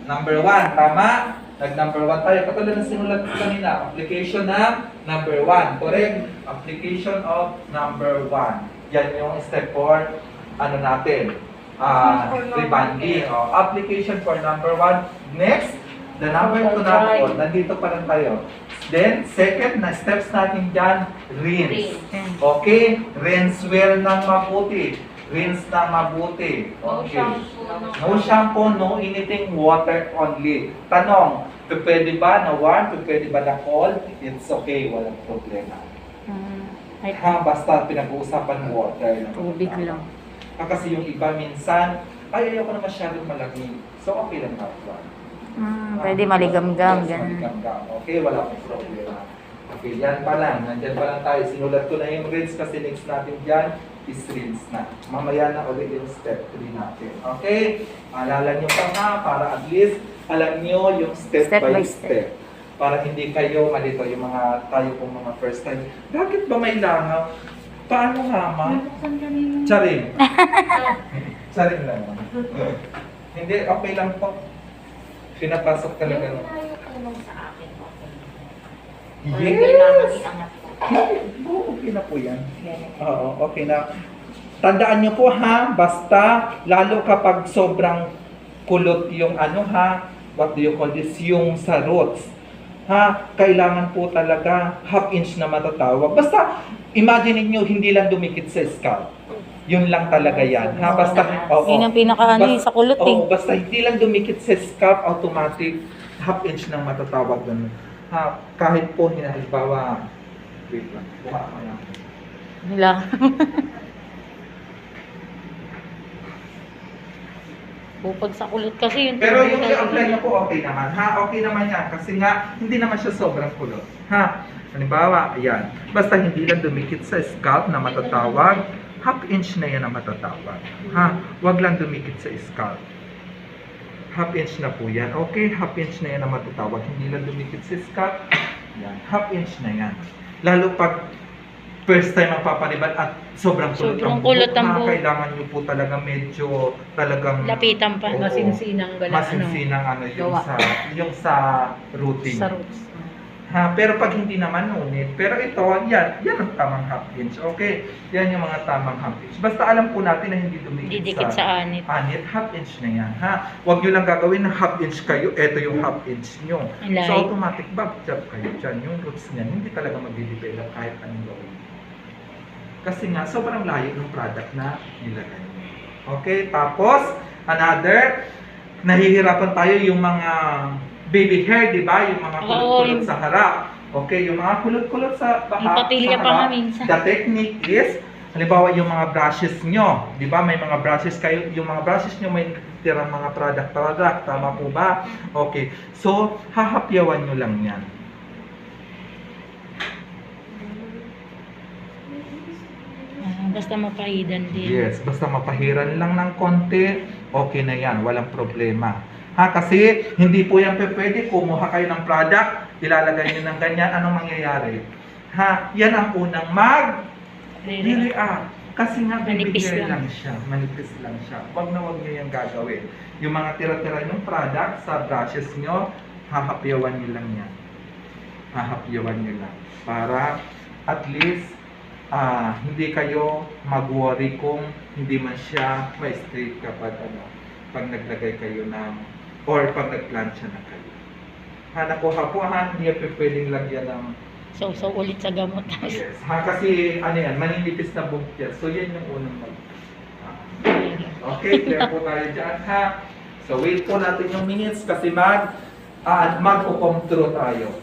Number 1, tama? Nag-number 1 tayo. Katulad ng sinulat ko kanina, application ng number 1. Correct? Application of number 1. Yan yung step 4, ano natin, rebanding. Application for number 1. Next, the number 2 natin. Nandito pa lang tayo. Then, second na steps natin dyan, rinse. Okay? Rinse well ng mabuti. Rinse ng mabuti. Okay. No shampoo, no anything, water only. Tanong, pwede ba na warm? Pwede ba na cold? It's okay, walang problema. Basta pinag-uusapan water. Tubig lang. Kasi yung iba minsan, ayoko na masyadong malamig. So, okay lang na warm. Pwede maligam-gam. Maligam-gam. Okay, wala akong problema. Okay, yan pa lang. Nandyan pa lang tayo. Sinulat ko na yung rinse kasi next natin dyan is rinse na. Mamaya na ulit yung step 3 natin. Okay? Alala nyo pa nga para at least alam nyo yung step by step. Para hindi kayo malito yung mga tayo pong mga first time. Bakit ba may langaw? Paano nga, ma? Charing. Charing lang. Hindi, okay lang po. Pinapasok talaga. Yung tayo tulong sa akin, okay. Yes! Okay na po yan. Oo, okay na. Tandaan nyo po ha, basta lalo kapag sobrang kulot yung ano ha, what do you call this, yung sa roots. Ha, kailangan po talaga half inch na matatawag. Basta, imagine niyo hindi lang dumikit sa scalp. Yun lang talaga yan. Ha, basta, Yun ang pinakaano sa kulot eh. basta hindi lang dumikit sa scalp, automatic, half inch nang matatawag ganun. Ha, kahit po, halimbawa, wait lang, buka ko yan. Wala. Bukod sa kulot kasi yun. Pero yung i-apply niyo po, okay naman. Ha, okay naman yan. Kasi nga, hindi naman siya sobrang kulot. Ha, halimbawa, ayan. Basta hindi lang dumikit sa scalp na matatawag, half inch na yan na matatawag. Ha, wag lang dumikit sa scalp. Half inch na po yan. Okay, half inch na yan na matatawag. Hindi lang dumikit sa scalp. Yan, half inch na yan. Lalo pag first time magpapaniban at sobrang kulot ang buhok, kailangan nyo po talaga medyo talagang lapitan pa. Masinsinang gala. masinsinang ano yung sa routine. Sa roots. Ha, pero pag hindi naman ngunit, pero ito, yan ang tamang half inch. Okay, yan yung mga tamang half inch. Basta alam po natin na hindi Didikit dumikit sa anit. anit, half inch na yan. Ha, huwag nyo lang gagawin na half inch kayo, eto yung half inch nyo. Alay. So automatic back job kayo dyan. Yung roots niyan, hindi talaga magde-develop kahit anong gawin. Kasi nga, sobrang layo ng product na nilagay nyo. Okay, tapos, another, nahihirapan tayo yung mga baby hair, di ba? Yung mga kulot-kulot sa harap. Okay, yung mga kulot-kulot sa Yung patilya pa nga minsan. The technique is, halimbawa yung mga brushes nyo, di ba? May mga brushes kayo, yung mga brushes nyo may tirang mga product, tama po ba? Okay, so, hahapyawan nyo lang yan. Basta mapahidan din. Yes, basta mapahiran lang ng konti, okay na yan, walang problema. Ha, kasi hindi po yan pwede, kumuha kayo ng product, ilalagay nyo ng ganyan, anong mangyayari? Ha, yan ang unang mag-react. Kasi nga, Manipis bibigyan lang. lang siya, manipis lang siya. Wag na wag nyo yung gagawin. Yung mga tira-tira yung product sa brushes nyo, hahapyawan nyo lang yan. Hahapyawan nyo lang. Para at least, hindi kayo mag-worry kung hindi man siya ma-straight kapag pag naglagay kayo ng or pag nagplansya na kayo. Nakuha po hindi pwedeng lagyan ng So ulit sa gamot. yes. Kasi ano yan, maninipis na buhok yan. So yan yung unang okay, clear po tayo dyan ha. So wait po natin yung minutes kasi mag-control tayo.